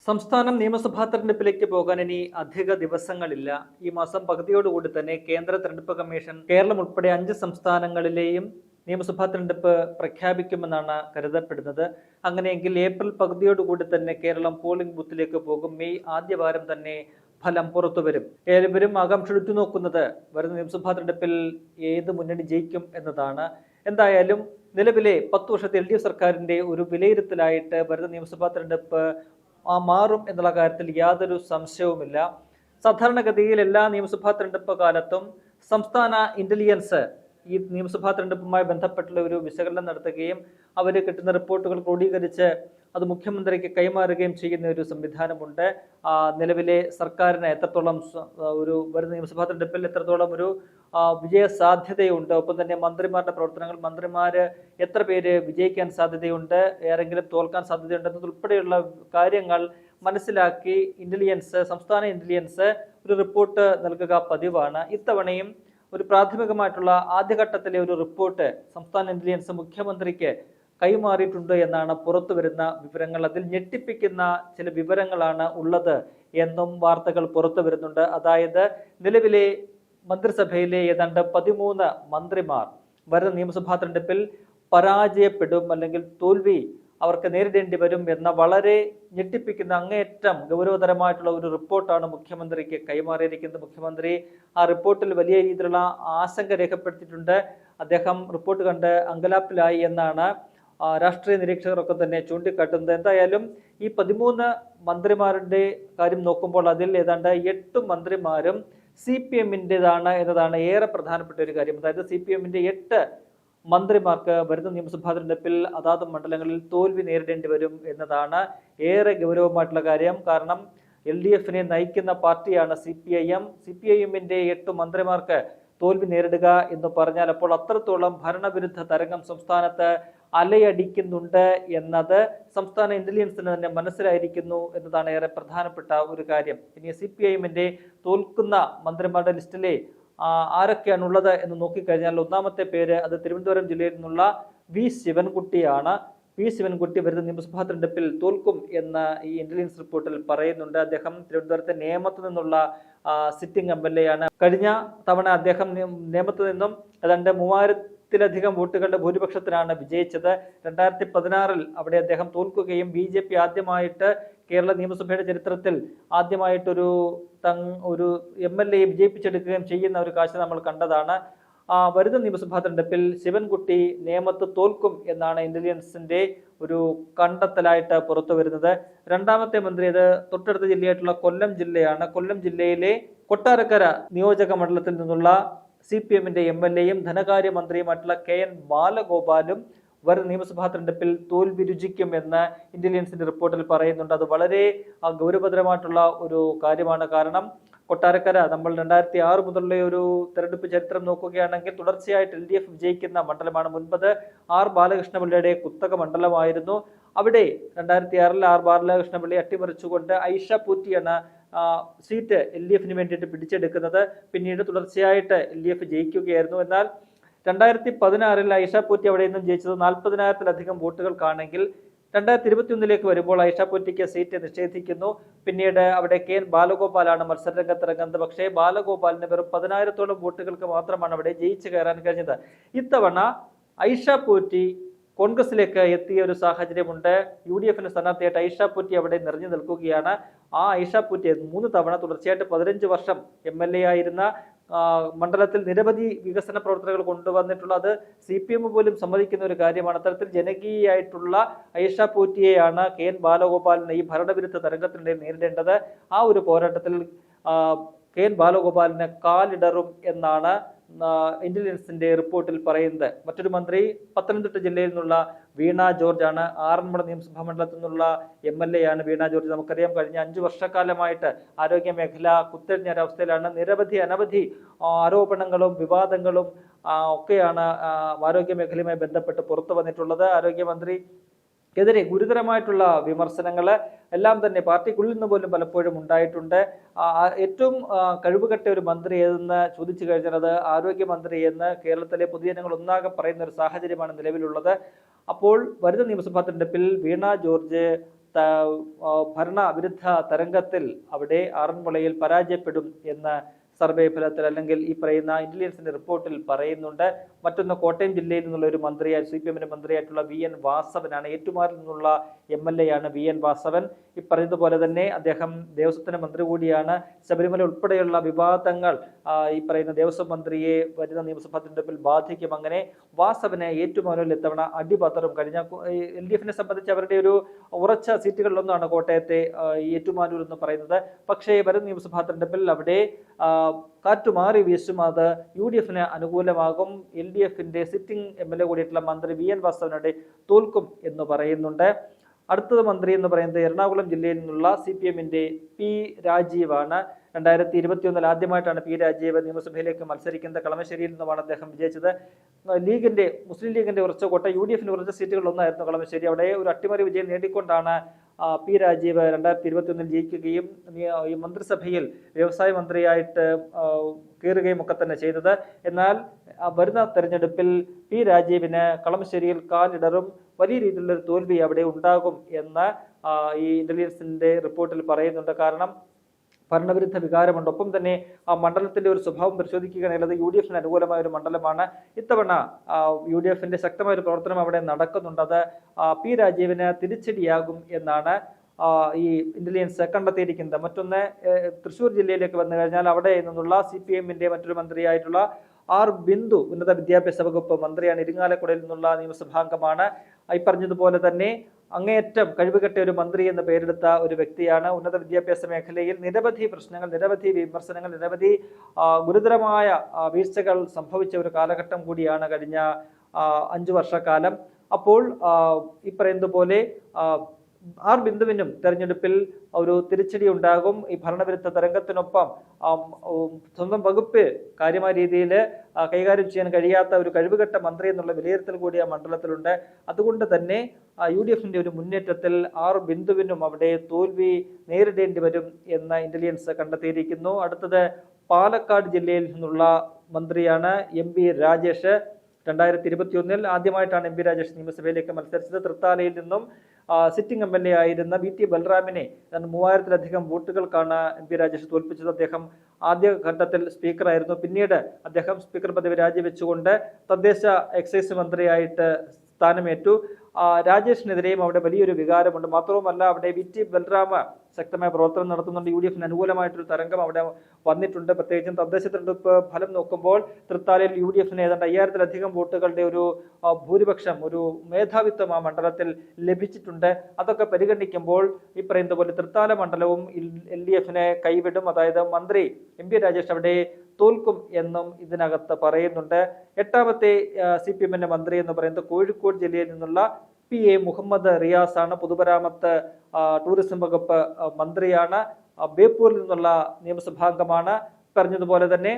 സംസ്ഥാനം നിയമസഭാ തെരഞ്ഞെടുപ്പിലേക്ക് പോകാൻ ഇനി അധിക ദിവസങ്ങളില്ല. ഈ മാസം പകുതിയോടുകൂടി തന്നെ കേന്ദ്ര തെരഞ്ഞെടുപ്പ് കമ്മീഷൻ കേരളം ഉൾപ്പെടെ 5 സംസ്ഥാനങ്ങളിലെയും നിയമസഭാ തെരഞ്ഞെടുപ്പ് പ്രഖ്യാപിക്കുമെന്നാണ് കരുതപ്പെടുന്നത്. അങ്ങനെയെങ്കിൽ ഏപ്രിൽ പകുതിയോടുകൂടി തന്നെ കേരളം പോളിംഗ് ബൂത്തിലേക്ക് പോകും. മെയ് ആദ്യവാരം തന്നെ ഫലം പുറത്തുവരും. ഏവരും ആകാംക്ഷ ഉറ്റുനോക്കുന്നത് വരുന്ന നിയമസഭാ തെരഞ്ഞെടുപ്പിൽ ഏത് മുന്നണി ജയിക്കും എന്നതാണ്. എന്തായാലും നിലവിലെ 10 വർഷത്തെ LDF സർക്കാരിന്റെ ഒരു വിലയിരുത്തലായിട്ട് വരുന്ന നിയമസഭാ തെരഞ്ഞെടുപ്പ് മാറും എന്നുള്ള കാര്യത്തിൽ യാതൊരു സംശയവുമില്ല. സാധാരണഗതിയിൽ എല്ലാ നിയമസഭാ തെരഞ്ഞെടുപ്പ് കാലത്തും സംസ്ഥാന ഇന്റലിജൻസ് ഈ നിയമസഭാ തെരഞ്ഞെടുപ്പുമായി ബന്ധപ്പെട്ടുള്ള ഒരു വിശകലനം നടത്തുകയും അവർ കിട്ടുന്ന റിപ്പോർട്ടുകൾ ക്രോഡീകരിച്ച് അത് മുഖ്യമന്ത്രിക്ക് കൈമാറുകയും ചെയ്യുന്ന ഒരു സംവിധാനമുണ്ട്. നിലവിലെ സർക്കാരിന് എത്രത്തോളം ഒരു വരുന്ന നിയമസഭാ തെരഞ്ഞെടുപ്പിൽ എത്രത്തോളം ഒരു വിജയ സാധ്യതയുണ്ട്, ഒപ്പം തന്നെ മന്ത്രിമാരുടെ പ്രവർത്തനങ്ങൾ, മന്ത്രിമാര് എത്ര പേര് വിജയിക്കാൻ സാധ്യതയുണ്ട്, ആരെങ്കിലും തോൽക്കാൻ സാധ്യതയുണ്ട് എന്നതുൾപ്പെടെയുള്ള കാര്യങ്ങൾ മനസ്സിലാക്കി സംസ്ഥാന ഇന്റലിജൻസ് ഒരു റിപ്പോർട്ട് നൽകുക പതിവാണ്. ഇത്തവണയും ഒരു പ്രാഥമികമായിട്ടുള്ള ആദ്യഘട്ടത്തിലെ ഒരു റിപ്പോർട്ട് സംസ്ഥാന ഇന്റലിജൻസ് മുഖ്യമന്ത്രിക്ക് കൈമാറിയിട്ടുണ്ട് എന്നാണ് പുറത്തു വരുന്ന വിവരങ്ങൾ. അതിൽ ഞെട്ടിപ്പിക്കുന്ന ചില വിവരങ്ങളാണ് ഉള്ളത് എന്നും വാർത്തകൾ പുറത്തു വരുന്നുണ്ട്. അതായത് നിലവിലെ മന്ത്രിസഭയിലെ ഏതാണ്ട് 13 മന്ത്രിമാർ വരുന്ന നിയമസഭാ തെരഞ്ഞെടുപ്പിൽ പരാജയപ്പെടും, അല്ലെങ്കിൽ തോൽവി അവർക്ക് നേരിടേണ്ടി വരും എന്ന വളരെ ഞെട്ടിപ്പിക്കുന്ന അങ്ങേയറ്റം ഗൗരവതരമായിട്ടുള്ള ഒരു റിപ്പോർട്ടാണ് മുഖ്യമന്ത്രിക്ക് കൈമാറിയിരിക്കുന്നത്. മുഖ്യമന്ത്രി ആ റിപ്പോർട്ടിൽ വലിയ രീതിയിലുള്ള ആശങ്ക രേഖപ്പെടുത്തിയിട്ടുണ്ട്. അദ്ദേഹം റിപ്പോർട്ട് കണ്ട് അങ്കലാപ്പിലായി എന്നാണ് രാഷ്ട്രീയ നിരീക്ഷകരൊക്കെ തന്നെ ചൂണ്ടിക്കാട്ടുന്നത്. എന്തായാലും ഈ 13 മന്ത്രിമാരുടെ കാര്യം നോക്കുമ്പോൾ അതിൽ ഏതാണ്ട് 8 മന്ത്രിമാരും CPM-ൻ്റെതാണ് എന്നതാണ് ഏറെ പ്രധാനപ്പെട്ട ഒരു കാര്യം. അതായത് CPM-ൻ്റെ 8 മന്ത്രിമാർക്ക് വരുന്ന നിയമസഭാ തെരഞ്ഞെടുപ്പിൽ അതാത് മണ്ഡലങ്ങളിൽ തോൽവി നേരിടേണ്ടി വരും എന്നതാണ് ഏറെ ഗൗരവമായിട്ടുള്ള കാര്യം. കാരണം LDF-നെ നയിക്കുന്ന പാർട്ടിയാണ് CPIM. CPIM-ൻ്റെ 8 മന്ത്രിമാർക്ക് തോൽവി നേരിടുക എന്ന് പറഞ്ഞാൽ അപ്പോൾ അത്രത്തോളം ഭരണവിരുദ്ധ തരംഗം സംസ്ഥാനത്ത് അലയടിക്കുന്നുണ്ട് എന്നത് സംസ്ഥാന ഇന്റലിജൻസിന് തന്നെ മനസ്സിലായിരിക്കുന്നു എന്നതാണ് ഏറെ പ്രധാനപ്പെട്ട ഒരു കാര്യം. ഇനി CPIM-ൻ്റെ തോൽക്കുന്ന മന്ത്രിമാരുടെ ലിസ്റ്റിലെ ആരൊക്കെയാണുള്ളത് എന്ന് നോക്കിക്കഴിഞ്ഞാൽ ഒന്നാമത്തെ പേര് അത് തിരുവനന്തപുരം ജില്ലയിൽ നിന്നുള്ള V. ശിവൻകുട്ടിയാണ്. V. ശിവൻകുട്ടി വരുന്ന നിയമസഭാ തെരഞ്ഞെടുപ്പിൽ തോൽക്കും എന്ന് ഈ ഇന്റലിജൻസ് റിപ്പോർട്ടിൽ പറയുന്നുണ്ട്. അദ്ദേഹം തിരുവനന്തപുരത്തെ നേമത്ത് നിന്നുള്ള സിറ്റിംഗ് MLA ആണ്. കഴിഞ്ഞ തവണ അദ്ദേഹം നേമത്ത് നിന്നും ഏതാണ്ട് 3000-ത്തിലധികം വോട്ടുകളുടെ ഭൂരിപക്ഷത്തിനാണ് വിജയിച്ചത്. 2016-ൽ അവിടെ അദ്ദേഹം തോൽക്കുകയും BJP ആദ്യമായിട്ട് കേരള നിയമസഭയുടെ ചരിത്രത്തിൽ ആദ്യമായിട്ടൊരു MLA വിജയിപ്പിച്ചെടുക്കുകയും ചെയ്യുന്ന ഒരു കാഴ്ച നമ്മൾ കണ്ടതാണ്. വരുന്ന നിയമസഭാ തെരഞ്ഞെടുപ്പിൽ ശിവൻകുട്ടി നേമത്ത് തോൽക്കും എന്നാണ് ഇന്റലിജൻസിന്റെ ഒരു കണ്ടെത്തലായിട്ട് പുറത്തു വരുന്നത്. രണ്ടാമത്തെ മന്ത്രി അത് തൊട്ടടുത്ത ജില്ലയായിട്ടുള്ള കൊല്ലം ജില്ലയാണ്. കൊല്ലം ജില്ലയിലെ കൊട്ടാരക്കര നിയോജക മണ്ഡലത്തിൽ നിന്നുള്ള CPM-ന്റെ MLA-യും ധനകാര്യമന്ത്രിയുമായിട്ടുള്ള KN ബാലഗോപാലും വരുന്ന നിയമസഭാ തെരഞ്ഞെടുപ്പിൽ തോൽവി രുചിക്കും എന്ന് ഇന്റലിജൻസിന്റെ റിപ്പോർട്ടിൽ പറയുന്നുണ്ട്. അത് വളരെ ഗൗരവതരമായിട്ടുള്ള ഒരു കാര്യമാണ്. കാരണം കൊട്ടാരക്കര നമ്മൾ 2006 മുതലുള്ള ഒരു തെരഞ്ഞെടുപ്പ് ചരിത്രം നോക്കുകയാണെങ്കിൽ തുടർച്ചയായിട്ട് LDF വിജയിക്കുന്ന മണ്ഡലമാണ്. മുൻപത് R. ബാലകൃഷ്ണപിള്ളയുടെ കുത്തക മണ്ഡലമായിരുന്നു. അവിടെ 2006-ൽ R. ബാലകൃഷ്ണപിള്ളി അട്ടിമറിച്ചുകൊണ്ട് ഐഷ പൂറ്റിയാണ് സീറ്റ് LDF-ന് വേണ്ടിയിട്ട് പിടിച്ചെടുക്കുന്നത്. പിന്നീട് തുടർച്ചയായിട്ട് LDF ജയിക്കുകയായിരുന്നു. എന്നാൽ 2016-ൽ ഐഷ പൂറ്റി അവിടെ നിന്നും ജയിച്ചത് 40,000-ത്തിലധികം വോട്ടുകൾക്കാണെങ്കിൽ 2021-ലേക്ക് വരുമ്പോൾ ഐഷ പൂറ്റിക്ക് സീറ്റ് നിഷേധിക്കുന്നു. പിന്നീട് അവിടെ KN ബാലഗോപാലാണ് മത്സരരംഗത്തിറങ്ങുന്നത്. പക്ഷേ ബാലഗോപാലിന് വെറും 10,000-ത്തോളം വോട്ടുകൾക്ക് മാത്രമാണ് അവിടെ ജയിച്ചു കയറാൻ കഴിഞ്ഞത്. ഇത്തവണ ഐഷ പൂറ്റി കോൺഗ്രസിലേക്ക് എത്തിയ ഒരു സാഹചര്യമുണ്ട്. UDF-ന് സ്ഥാനാർത്ഥിയായിട്ട് ഐഷ പൂറ്റി അവിടെ നിറഞ്ഞു നിൽക്കുകയാണ്. ആ ഐഷ പൂറ്റി 3 തവണ തുടർച്ചയായിട്ട് 15 വർഷം MLA ആയിരുന്ന മണ്ഡലത്തിൽ നിരവധി വികസന പ്രവർത്തനങ്ങൾ കൊണ്ടുവന്നിട്ടുള്ള അത് CPM പോലും സമ്മതിക്കുന്ന ഒരു കാര്യമാണ്. അത്തരത്തിൽ ജനകീയായിട്ടുള്ള ഐഷ പൂറ്റിയെയാണ് KN ബാലഗോപാലിന് ഈ ഭരണവിരുദ്ധ തരംഗത്തിനിടയിൽ നേരിടേണ്ടത്. ആ ഒരു പോരാട്ടത്തിൽ KN ബാലഗോപാലിന് കാലിടറും എന്നാണ് ഇന്റലിജൻസിന്റെ റിപ്പോർട്ടിൽ പറയുന്നത്. മറ്റൊരു മന്ത്രി പത്തനംതിട്ട ജില്ലയിൽ നിന്നുള്ള വീണ ജോർജ് ആണ്. ആറന്മുള നിയമസഭാ മണ്ഡലത്തിൽ നിന്നുള്ള MLA ആണ് വീണ ജോർജ്. നമുക്കറിയാം കഴിഞ്ഞ 5 വർഷക്കാലമായിട്ട് ആരോഗ്യ മേഖല കുത്തഴിഞ്ഞ ഒരവസ്ഥയിലാണ്. അനവധി ആരോപണങ്ങളും വിവാദങ്ങളും ഒക്കെയാണ് ആരോഗ്യ മേഖലയുമായി ബന്ധപ്പെട്ട് പുറത്തു വന്നിട്ടുള്ളത്. ആരോഗ്യമന്ത്രിക്കെതിരെ ഗുരുതരമായിട്ടുള്ള വിമർശനങ്ങൾ എല്ലാം തന്നെ പാർട്ടിക്കുള്ളിൽ നിന്ന് പോലും പലപ്പോഴും ഉണ്ടായിട്ടുണ്ട്. ഏറ്റവും കഴിവുകെട്ട ഒരു മന്ത്രി ഏതെന്ന് ചോദിച്ചു കഴിഞ്ഞാൽ അത് ആരോഗ്യമന്ത്രി എന്ന് കേരളത്തിലെ പൊതുജനങ്ങൾ ഒന്നാകെ പറയുന്ന ഒരു സാഹചര്യമാണ് നിലവിലുള്ളത്. അപ്പോൾ വരുന്ന നിയമസഭാ തെരഞ്ഞെടുപ്പിൽ വീണ ജോർജ് ഭരണവിരുദ്ധ തരംഗത്തിൽ അവിടെ ആറന്മുളയിൽ പരാജയപ്പെടും എന്ന സർവേ ഫലത്തിൽ അല്ലെങ്കിൽ ഈ പറയുന്ന ഇന്റലിജൻസിന്റെ റിപ്പോർട്ടിൽ പറയുന്നുണ്ട്. മറ്റൊന്ന് കോട്ടയം ജില്ലയിൽ നിന്നുള്ള ഒരു മന്ത്രിയായി CPM മന്ത്രിയായിട്ടുള്ള VN വാസവനാണ്. ഏറ്റുമാറിൽ നിന്നുള്ള MLA ആണ് VN വാസവൻ. ഈ പറയുന്നതുപോലെ തന്നെ അദ്ദേഹം ദേവസ്വത്തിന്റെ മന്ത്രി കൂടിയാണ്. ശബരിമല ഉൾപ്പെടെയുള്ള വിവാദങ്ങൾ ഈ പറയുന്ന ദേവസ്വം മന്ത്രിയെ വരുന്ന നിയമസഭാ തെരഞ്ഞെടുപ്പിൽ ബാധിക്കും. അങ്ങനെ വാസവന് ഏറ്റുമാനൂരിൽ ഇത്തവണ അടിപതറും. കഴിഞ്ഞ LDFനെ സംബന്ധിച്ച് അവരുടെ ഒരു ഉറച്ച സീറ്റുകളിലൊന്നാണ് കോട്ടയത്തെ ഏറ്റുമാനൂർ എന്ന് പറയുന്നത്. പക്ഷേ വരുന്ന നിയമസഭാ തെരഞ്ഞെടുപ്പിൽ അവിടെ കാറ്റുമാറി വീശും. അത് UDFന് അനുകൂലമാകും. LDFന്റെ സിറ്റിംഗ് MLA കൂടിയിട്ടുള്ള മന്ത്രി VN വാസവനോട് തോൽക്കും എന്ന് പറയുന്നുണ്ട്. അടുത്തത് മന്ത്രി എന്ന് പറയുന്നത് എറണാകുളം ജില്ലയിൽ നിന്നുള്ള CPMന്റെ P രാജീവാണ്. 2021 ആദ്യമായിട്ടാണ് P രാജീവ് നിയമസഭയിലേക്ക് മത്സരിക്കുന്നത്. കളമശ്ശേരിയിൽ നിന്നുമാണ് അദ്ദേഹം വിജയിച്ചത്. മുസ്ലിം ലീഗിന്റെ ഉറച്ച കോട്ട UDFന്റെ ഉറച്ച സീറ്റുകളിലൊന്നായിരുന്നു കളമശ്ശേരി. അവിടെ ഒരു അട്ടിമറി വിജയം നേടിക്കൊണ്ടാണ് P രാജീവ് 2021 ജയിക്കുകയും ഈ മന്ത്രിസഭയിൽ വ്യവസായ മന്ത്രിയായിട്ട് കയറുകയും ഒക്കെ തന്നെ ചെയ്തത്. എന്നാൽ വരുന്ന തെരഞ്ഞെടുപ്പിൽ P രാജീവിന് കളമശ്ശേരിയിൽ കാലിടറും. വലിയ രീതിയിലുള്ള ഒരു തോൽവി അവിടെ ഉണ്ടാകും എന്ന് ഈ ഇന്റലിജൻസിന്റെ റിപ്പോർട്ടിൽ പറയുന്നുണ്ട്. കാരണം ഭരണവിരുദ്ധ വികാരമുണ്ട്. ഒപ്പം തന്നെ ആ മണ്ഡലത്തിന്റെ ഒരു സ്വഭാവം പരിശോധിക്കുകയാണെങ്കിൽ അത് UDFന് അനുകൂലമായ ഒരു മണ്ഡലമാണ്. ഇത്തവണ UDFന്റെ ശക്തമായ ഒരു പ്രവർത്തനം അവിടെ നടക്കുന്നുണ്ട്. അത് P രാജീവിന് തിരിച്ചടിയാകും എന്നാണ് ഈ ഇന്റലിജൻസ് കണ്ടെത്തിയിരിക്കുന്നത്. മറ്റൊന്ന് തൃശ്ശൂർ ജില്ലയിലേക്ക് വന്നു കഴിഞ്ഞാൽ അവിടെ നിന്നുള്ള CPMന്റെ മറ്റൊരു മന്ത്രിയായിട്ടുള്ള R ബിന്ദു ഉന്നത വിദ്യാഭ്യാസ വകുപ്പ് മന്ത്രിയാണ്. ഇരിങ്ങാലക്കുടയിൽ നിന്നുള്ള നിയമസഭാംഗമാണ്. ഈ പറഞ്ഞതുപോലെ തന്നെ അങ്ങേയറ്റം കഴിവുകെട്ട ഒരു മന്ത്രി എന്ന് പേരെടുത്ത ഒരു വ്യക്തിയാണ്. ഉന്നത വിദ്യാഭ്യാസ മേഖലയിൽ നിരവധി പ്രശ്നങ്ങൾ, നിരവധി വിമർശനങ്ങൾ, നിരവധി ഗുരുതരമായ വീഴ്ചകൾ സംഭവിച്ച ഒരു കാലഘട്ടം കൂടിയാണ് കഴിഞ്ഞ 5 വർഷക്കാലം. അപ്പോൾ ഈ പറയുന്നത് പോലെ R ബിന്ദുവിനും തെരഞ്ഞെടുപ്പിൽ ഒരു തിരിച്ചടി ഉണ്ടാകും. ഈ ഭരണവിരുദ്ധ തരംഗത്തിനൊപ്പം സ്വന്തം വകുപ്പ് കാര്യമായ രീതിയിൽ കൈകാര്യം ചെയ്യാൻ കഴിയാത്ത ഒരു കഴിവുകെട്ട മന്ത്രി എന്നുള്ള വിലയിരുത്തൽ കൂടി ആ മണ്ഡലത്തിലുണ്ട്. അതുകൊണ്ട് തന്നെ UDFന്റെ ഒരു മുന്നേറ്റത്തിൽ R ബിന്ദുവിനും അവിടെ തോൽവി നേരിടേണ്ടി വരും എന്ന് ഇന്റലിജൻസ് കണ്ടെത്തിയിരിക്കുന്നു. അടുത്തത് പാലക്കാട് ജില്ലയിൽ നിന്നുള്ള മന്ത്രിയാണ് MP രാജേഷ്. 2021 ആദ്യമായിട്ടാണ് MP രാജേഷ് നിയമസഭയിലേക്ക് മത്സരിച്ചത്. തൃത്താലയിൽ നിന്നും സിറ്റിംഗ് MLA ആയിരുന്ന VT ബൽറാമിനെ 3000-ലധികം വോട്ടുകൾക്കാണ് MP രാജേഷ് തോൽപ്പിച്ചത്. അദ്ദേഹം ആദ്യഘട്ടത്തിൽ സ്പീക്കറായിരുന്നു. പിന്നീട് അദ്ദേഹം സ്പീക്കർ പദവി രാജിവെച്ചുകൊണ്ട് തദ്ദേശ എക്സൈസ് മന്ത്രിയായിട്ട് സ്ഥാനമേറ്റു. രാജേഷിനെതിരെയും അവിടെ വലിയൊരു വികാരമുണ്ട്. മാത്രവുമല്ല അവിടെ VT ബൽറാമ ശക്തമായ പ്രവർത്തനം നടത്തുന്നുണ്ട്. UDFന് അനുകൂലമായിട്ടൊരു തരംഗം അവിടെ വന്നിട്ടുണ്ട്. പ്രത്യേകിച്ചും തദ്ദേശ തെരഞ്ഞെടുപ്പ് ഫലം നോക്കുമ്പോൾ തൃത്താലയിൽ UDFന് ഏതാണ്ട് 5000-ലധികം വോട്ടുകളുടെ ഒരു ഭൂരിപക്ഷം, ഒരു മേധാവിത്വം ആ മണ്ഡലത്തിൽ ലഭിച്ചിട്ടുണ്ട്. അതൊക്കെ പരിഗണിക്കുമ്പോൾ ഈ പറയുന്ന പോലെ തൃത്താല മണ്ഡലവും LDFനെ കൈവിടും. അതായത് മന്ത്രി MP രാജേഷ് അവിടെ തോൽക്കും എന്നും ഇതിനകത്ത് പറയുന്നുണ്ട്. 8ാമത്തെ CPMന്റെ മന്ത്രി എന്ന് പറയുന്നത് കോഴിക്കോട് ജില്ലയിൽ നിന്നുള്ള PA മുഹമ്മദ് റിയാസ് ആണ്. പൊതുമരാമത്ത് ടൂറിസം വകുപ്പ് മന്ത്രിയാണ്. ബേപ്പൂരിൽ നിന്നുള്ള നിയമസഭാംഗമാണ്. പറഞ്ഞതുപോലെ തന്നെ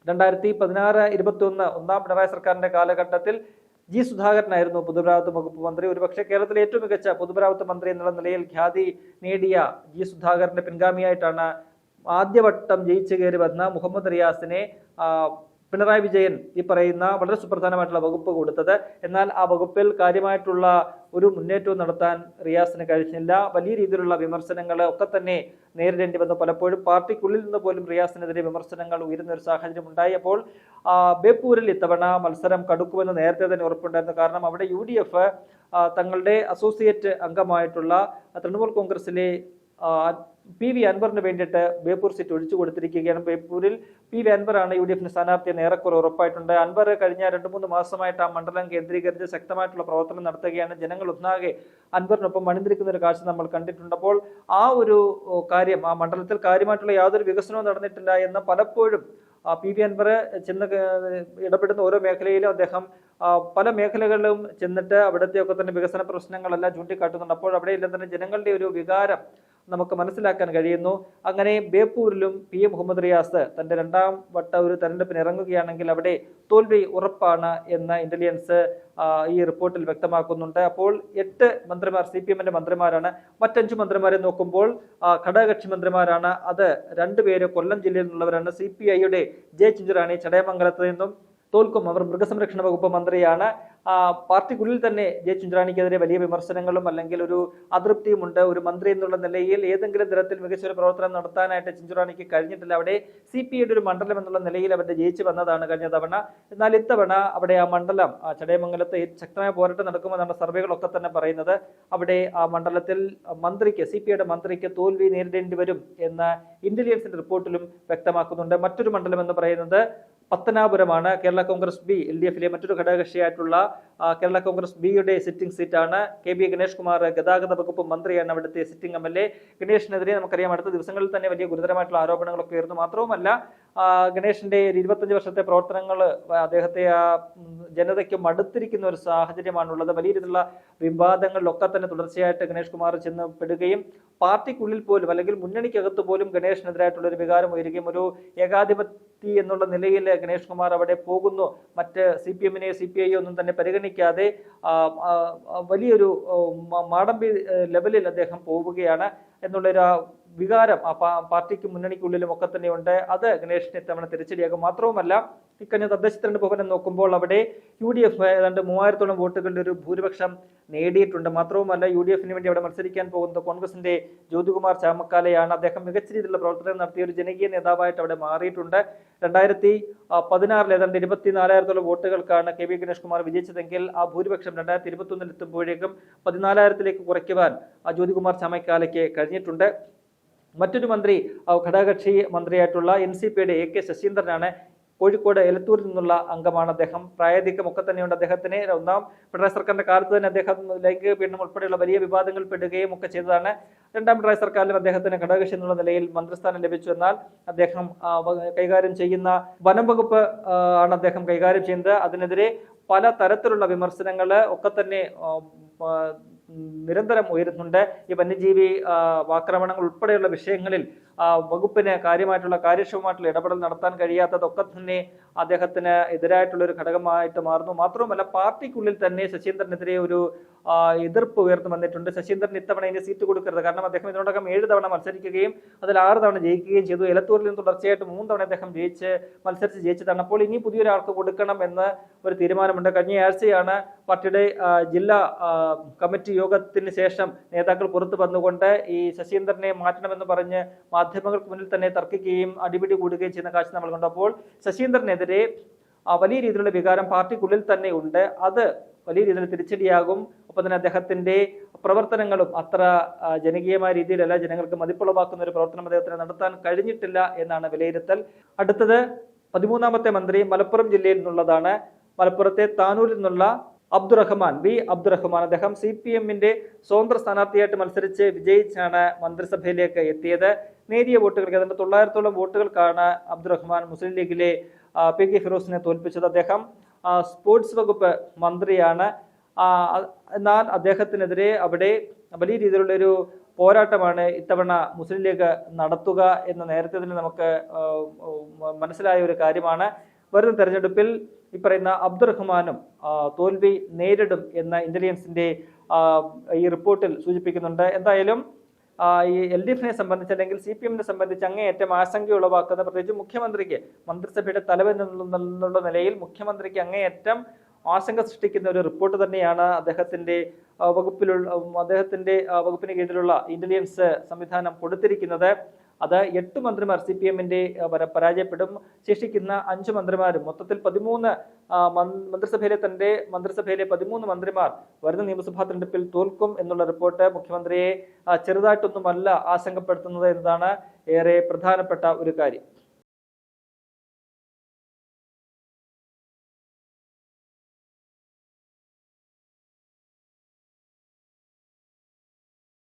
2016-21 ഒന്നാം പിണറായി സർക്കാരിന്റെ കാലഘട്ടത്തിൽ G സുധാകരനായിരുന്നു പൊതുമരാമത്ത് വകുപ്പ് മന്ത്രി. ഒരുപക്ഷെ കേരളത്തിലെ ഏറ്റവും മികച്ച പൊതുമരാമത്ത് മന്ത്രി എന്നുള്ള നിലയിൽ ഖ്യാതി നേടിയ G സുധാകരന്റെ പിൻഗാമിയായിട്ടാണ് ആദ്യവട്ടം ജയിച്ചു കയറി വന്ന മുഹമ്മദ് റിയാസിനെ പിണറായി വിജയൻ ഈ പറയുന്ന വളരെ സുപ്രധാനമായിട്ടുള്ള വകുപ്പ് കൊടുത്തത്. എന്നാൽ ആ വകുപ്പിൽ കാര്യമായിട്ടുള്ള ഒരു മുന്നേറ്റവും നടത്താൻ റിയാസിന് കഴിഞ്ഞില്ല. വലിയ രീതിയിലുള്ള വിമർശനങ്ങൾ ഒക്കെ തന്നെ നേരിടേണ്ടി വന്നു. പലപ്പോഴും പാർട്ടിക്കുള്ളിൽ നിന്ന് പോലും റിയാസിനെതിരെ വിമർശനങ്ങൾ ഉയരുന്ന ഒരു സാഹചര്യം ഉണ്ടായി. അപ്പോൾ ബേപ്പൂരിൽ ഇത്തവണ മത്സരം കടുക്കുമെന്ന് നേരത്തെ തന്നെ ഉറപ്പുണ്ടായിരുന്നു. കാരണം അവിടെ UDF തങ്ങളുടെ അസോസിയേറ്റ് അംഗമായിട്ടുള്ള തൃണമൂൽ കോൺഗ്രസിലെ PV അൻവറിന് വേണ്ടിയിട്ട് ബേപ്പൂർ സീറ്റ് ഒഴിച്ചു കൊടുത്തിരിക്കുകയാണ്. ബേപ്പൂരിൽ PV അൻവറാണ് UDFന് സ്ഥാനാർത്ഥിയെന്ന് ഏറെക്കുറെ ഉറപ്പായിട്ടുണ്ട്. അൻവർ കഴിഞ്ഞ 2-3 മാസമായിട്ട് ആ മണ്ഡലം കേന്ദ്രീകരിച്ച് ശക്തമായിട്ടുള്ള പ്രവർത്തനം നടത്തുകയാണ്. ജനങ്ങൾ ഒന്നാകെ അൻവറിനൊപ്പം അണിനിരക്കുന്ന ഒരു കാഴ്ച നമ്മൾ കണ്ടിട്ടുണ്ട്. അപ്പോൾ ആ ഒരു കാര്യം, ആ മണ്ഡലത്തിൽ കാര്യമായിട്ടുള്ള യാതൊരു വികസനവും നടന്നിട്ടില്ല എന്ന് പലപ്പോഴും PV അൻവർ ചെന്ന് ഇടപെടുന്ന ഓരോ മേഖലയിലും അദ്ദേഹം പല മേഖലകളിലും ചെന്നിട്ട് അവിടത്തെയൊക്കെ തന്നെ വികസന പ്രശ്നങ്ങളെല്ലാം ചൂണ്ടിക്കാട്ടുന്നുണ്ട്. അപ്പോൾ അവിടെയെല്ലാം തന്നെ ജനങ്ങളുടെ ഒരു വികാരം നമുക്ക് മനസ്സിലാക്കാൻ കഴിയുന്നു. അങ്ങനെ ബേപ്പൂരിലും PA മുഹമ്മദ് റിയാസ് തന്റെ 2ാം വട്ട ഒരു തെരഞ്ഞെടുപ്പിന് ഇറങ്ങുകയാണെങ്കിൽ അവിടെ തോൽവി ഉറപ്പാണ് എന്ന് ഇന്റലിജൻസ് ഈ റിപ്പോർട്ടിൽ വ്യക്തമാക്കുന്നുണ്ട്. അപ്പോൾ 8 മന്ത്രിമാർ CPMന്റെ മന്ത്രിമാരാണ്. മറ്റ് 5 മന്ത്രിമാരെ നോക്കുമ്പോൾ ഘടകകക്ഷി മന്ത്രിമാരാണ്. അത് 2 പേര് കൊല്ലം ജില്ലയിൽ നിന്നുള്ളവരാണ്. CPIയുടെ J ചിഞ്ചുറാണി ചടയമംഗലത്ത് നിന്നും തോൽക്കും. അവർ മൃഗസംരക്ഷണ വകുപ്പ് മന്ത്രിയാണ്. പാർട്ടിക്കുള്ളിൽ തന്നെ ജെ ചിഞ്ചുറാണിക്കെതിരെ വലിയ വിമർശനങ്ങളും അല്ലെങ്കിൽ ഒരു അതൃപ്തിയുമുണ്ട്. ഒരു മന്ത്രി എന്നുള്ള നിലയിൽ ഏതെങ്കിലും തരത്തിൽ മികച്ചൊരു പ്രവർത്തനം നടത്താനായിട്ട് ചിഞ്ചുറാണിക്ക് കഴിഞ്ഞിട്ടില്ല. അവിടെ CPIയുടെ ഒരു മണ്ഡലം എന്നുള്ള നിലയിൽ അവരുടെ ജയിച്ചു വന്നതാണ് കഴിഞ്ഞ തവണ. എന്നാൽ ഇത്തവണ അവിടെ ആ മണ്ഡലം ചടയമംഗലത്ത് ശക്തമായ പോരാട്ടം നടക്കുമെന്നാണ് സർവേകളൊക്കെ തന്നെ പറയുന്നത്. അവിടെ ആ മണ്ഡലത്തിൽ CPIയുടെ മന്ത്രിക്ക് തോൽവി നേരിടേണ്ടി വരും എന്ന് ഇന്റലിജൻസിന്റെ റിപ്പോർട്ടിലും വ്യക്തമാക്കുന്നുണ്ട്. മറ്റൊരു മണ്ഡലം എന്ന് പറയുന്നത് പത്തനാപുരമാണ്. കേരള കോൺഗ്രസ് ബി LDFിലെ മറ്റൊരു ഘടകകക്ഷിയായിട്ടുള്ള കേരള കോൺഗ്രസ് ബിയുടെ സിറ്റിംഗ് സീറ്റാണ്. KB ഗണേഷ് കുമാർ ഗതാഗത വകുപ്പ് മന്ത്രിയാണ് അവിടുത്തെ സിറ്റിംഗ് MLA. ഗണേഷിനെതിരെ നമുക്കറിയാം അടുത്ത ദിവസങ്ങളിൽ തന്നെ വലിയ ഗുരുതരമായിട്ടുള്ള ആരോപണങ്ങളൊക്കെ ഉയർന്നു. മാത്രവുമല്ല ഗണേഷിന്റെ 25 വർഷത്തെ പ്രവർത്തനങ്ങൾ അദ്ദേഹത്തെ ജനതയ്ക്ക് മടുത്തിരിക്കുന്ന ഒരു സാഹചര്യമാണുള്ളത്. വലിയ രീതിയിലുള്ള വിവാദങ്ങളിലൊക്കെ തന്നെ തുടർച്ചയായിട്ട് ഗണേഷ് കുമാർ ചെന്ന് പെടുകയും പാർട്ടിക്കുള്ളിൽ പോലും അല്ലെങ്കിൽ മുന്നണിക്കകത്ത് പോലും ഗണേഷിനെതിരായിട്ടുള്ള ഒരു വികാരം ഉയരുകയും ഒരു ഏകാധിപതി എന്നുള്ള നിലയിൽ ഗണേഷ് കുമാർ അവിടെ പോകുന്നു. മറ്റ് CPMനെയോ CPIയോ ഒന്നും തന്നെ പരിഗണിക്കാതെ വലിയൊരു മാടമ്പി ലെവലിൽ അദ്ദേഹം പോവുകയാണ് എന്നുള്ളൊരു വികാരം പാർട്ടിക്ക് മുന്നണിക്കുള്ളിലും ഒക്കെ തന്നെയുണ്ട്. അത് ഗണേഷിനെ തവണ തിരിച്ചടിയാകും. മാത്രവുമല്ല ഇക്കഴിഞ്ഞ തദ്ദേശ തെരഞ്ഞെടുപ്പ് ഫലം നോക്കുമ്പോൾ അവിടെ UDF ഏതാണ്ട് 3000-ഓളം വോട്ടുകളുടെ ഒരു ഭൂരിപക്ഷം നേടിയിട്ടുണ്ട്. മാത്രവുമല്ല UDFന് വേണ്ടി അവിടെ മത്സരിക്കാൻ പോകുന്നത് കോൺഗ്രസിന്റെ ജ്യോതികുമാർ ചാമക്കാലയാണ്. അദ്ദേഹം മികച്ച രീതിയിലുള്ള പ്രവർത്തനം നടത്തിയ ഒരു ജനകീയ നേതാവായിട്ട് അവിടെ മാറിയിട്ടുണ്ട്. 2016 ഏതാണ്ട് 24,000-ഓളം വോട്ടുകൾക്കാണ് KB ഗണേഷ് കുമാർ വിജയിച്ചതെങ്കിൽ ആ ഭൂരിപക്ഷം 2021 എത്തുമ്പോഴേക്കും 14,000-ലേക്ക് കുറയ്ക്കുവാൻ ജ്യോതികുമാർ ചാമക്കാലയ്ക്ക് കഴിഞ്ഞിട്ടുണ്ട്. മറ്റൊരു മന്ത്രി ഘടകകക്ഷി മന്ത്രിയായിട്ടുള്ള NCPയുടെ AK ശശീന്ദ്രനാണ്. കോഴിക്കോട് എലത്തൂരിൽ നിന്നുള്ള അംഗമാണ് അദ്ദേഹം. പ്രായാധിക്യമൊക്കെ തന്നെയുണ്ട് അദ്ദേഹത്തിന്. ഒന്നാം പിണറായി സർക്കാരിന്റെ കാലത്ത് തന്നെ അദ്ദേഹം ലൈംഗിക പീഡനം ഉൾപ്പെടെയുള്ള വലിയ വിവാദങ്ങൾ പെടുകയും ഒക്കെ ചെയ്തതാണ്. രണ്ടാം പിണറായി സർക്കാരിലും അദ്ദേഹത്തിന് ഘടകകക്ഷി എന്നുള്ള നിലയിൽ മന്ത്രിസ്ഥാനം ലഭിച്ചു. എന്നാൽ അദ്ദേഹം കൈകാര്യം ചെയ്യുന്ന വനം വകുപ്പ് ആണ് അദ്ദേഹം കൈകാര്യം ചെയ്യുന്നത്. അതിനെതിരെ പല തരത്തിലുള്ള വിമർശനങ്ങൾ ഒക്കെ തന്നെ നിരന്തരം ഉയരുന്നുണ്ട്. ഈ വന്യജീവി ആക്രമണങ്ങൾ ഉൾപ്പെടെയുള്ള വിഷയങ്ങളിൽ വകുപ്പിന് കാര്യക്ഷമമായിട്ടുള്ള ഇടപെടൽ നടത്താൻ കഴിയാത്തതൊക്കെ തന്നെ അദ്ദേഹത്തിന് എതിരായിട്ടുള്ള ഒരു ഘടകമായിട്ട് മാറുന്നു. മാത്രവുമല്ല പാർട്ടിക്കുള്ളിൽ തന്നെ ശശീന്ദ്രനെതിരെ ഒരു എതിർപ്പ് ഉയർന്നു വന്നിട്ടുണ്ട്. ശശീന്ദ്രൻ ഇത്തവണ ഇനി സീറ്റ് കൊടുക്കരുത്. കാരണം അദ്ദേഹം ഇതിനോടകം 7 തവണ മത്സരിക്കുകയും അതിൽ 6 തവണ ജയിക്കുകയും ചെയ്തു. എലത്തൂരിൽ നിന്ന് തുടർച്ചയായിട്ട് 3 തവണ അദ്ദേഹം മത്സരിച്ച് ജയിച്ചതാണ്. അപ്പോൾ ഇനി പുതിയൊരാൾക്ക് കൊടുക്കണം എന്ന് ഒരു തീരുമാനമുണ്ട്. കഴിഞ്ഞ ആഴ്ചയാണ് പാർട്ടിയുടെ ജില്ലാ കമ്മിറ്റി യോഗത്തിന് ശേഷം നേതാക്കൾ പുറത്തു വന്നുകൊണ്ട് ഈ ശശീന്ദ്രനെ മാറ്റണമെന്ന് പറഞ്ഞ് മാധ്യമങ്ങൾക്ക് മുന്നിൽ തന്നെ തർക്കിക്കുകയും അടിപിടി കൂടുകയും ചെയ്യുന്ന കാഴ്ച നമ്മൾ കണ്ടു. അപ്പോൾ ശശീന്ദ്രനെതിരെ വലിയ രീതിയിലുള്ള വികാരം പാർട്ടിക്കുള്ളിൽ തന്നെ ഉണ്ട്. അത് വലിയ രീതിയിൽ തിരിച്ചടിയാകും. ഒപ്പം തന്നെ അദ്ദേഹത്തിന്റെ പ്രവർത്തനങ്ങളും അത്ര ജനകീയമായ രീതിയിലല്ല, ജനങ്ങൾക്ക് മതിപ്പുളവാക്കുന്ന ഒരു പ്രവർത്തനം അദ്ദേഹത്തിന് നടത്താൻ കഴിഞ്ഞിട്ടില്ല എന്നാണ് വിലയിരുത്തൽ. അടുത്തത് 13ാമത്തെ മന്ത്രി മലപ്പുറം ജില്ലയിൽ നിന്നുള്ളതാണ്. മലപ്പുറത്തെ താനൂരിൽ നിന്നുള്ള അബ്ദുറഹ്മാൻ അബ്ദുറഹ്മാൻ അദ്ദേഹം CPMന്റെ സ്വതന്ത്ര സ്ഥാനാർത്ഥിയായിട്ട് മത്സരിച്ച് വിജയിച്ചാണ് മന്ത്രിസഭയിലേക്ക് എത്തിയത്. നേരിയ വോട്ടുകൾക്ക് ഏതാണ്ട് 900-ഓളം വോട്ടുകൾക്കാണ് അബ്ദുറഹ്മാൻ മുസ്ലിം ലീഗിലെ PK ഫിറോസിനെ തോൽപ്പിച്ചത്. അദ്ദേഹം സ്പോർട്സ് വകുപ്പ് മന്ത്രിയാണ്. എന്നാൽ അദ്ദേഹത്തിനെതിരെ അവിടെ വലിയ രീതിയിലുള്ള ഒരു പോരാട്ടമാണ് ഇത്തവണ മുസ്ലിം ലീഗ് നടത്തുക എന്ന് നേരത്തെ തന്നെ നമുക്ക് മനസ്സിലായ ഒരു കാര്യമാണ്. വരുന്ന തെരഞ്ഞെടുപ്പിൽ ഈ പറയുന്ന അബ്ദുറഹ്മാനും തോൽവി നേരിടും എന്ന ഇന്റലിജൻസിന്റെ ഈ റിപ്പോർട്ടിൽ സൂചിപ്പിക്കുന്നുണ്ട്. എന്തായാലും ഈ LDFനെ സംബന്ധിച്ച് അല്ലെങ്കിൽ CPMനെ സംബന്ധിച്ച് അങ്ങേയറ്റം ആശങ്ക ഉളവാക്കുന്ന, പ്രത്യേകിച്ച് മുഖ്യമന്ത്രിക്ക് മന്ത്രിസഭയുടെ തലവൻ എന്നുള്ള നിലയിൽ മുഖ്യമന്ത്രിക്ക് അങ്ങേയറ്റം ആശങ്ക സൃഷ്ടിക്കുന്ന ഒരു റിപ്പോർട്ട് തന്നെയാണ് അദ്ദേഹത്തിന്റെ വകുപ്പിന് കീഴിലുള്ള ഇന്റലിജൻസ് സംവിധാനം കൊടുത്തിരിക്കുന്നത്. അത് 8 മന്ത്രിമാർ CPMന്റെ പരാജയപ്പെടും. ശേഷിക്കുന്ന 5 മന്ത്രിമാരും മൊത്തത്തിൽ 13 മന്ത്രിസഭയിലെ 13 മന്ത്രിമാർ വരുന്ന നിയമസഭാ തെരഞ്ഞെടുപ്പിൽ തോൽക്കും എന്നുള്ള റിപ്പോർട്ട് മുഖ്യമന്ത്രിയെ ചെറുതായിട്ടൊന്നുമല്ല ആശങ്കപ്പെടുത്തുന്നത് എന്നതാണ് ഏറെ പ്രധാനപ്പെട്ട ഒരു കാര്യം.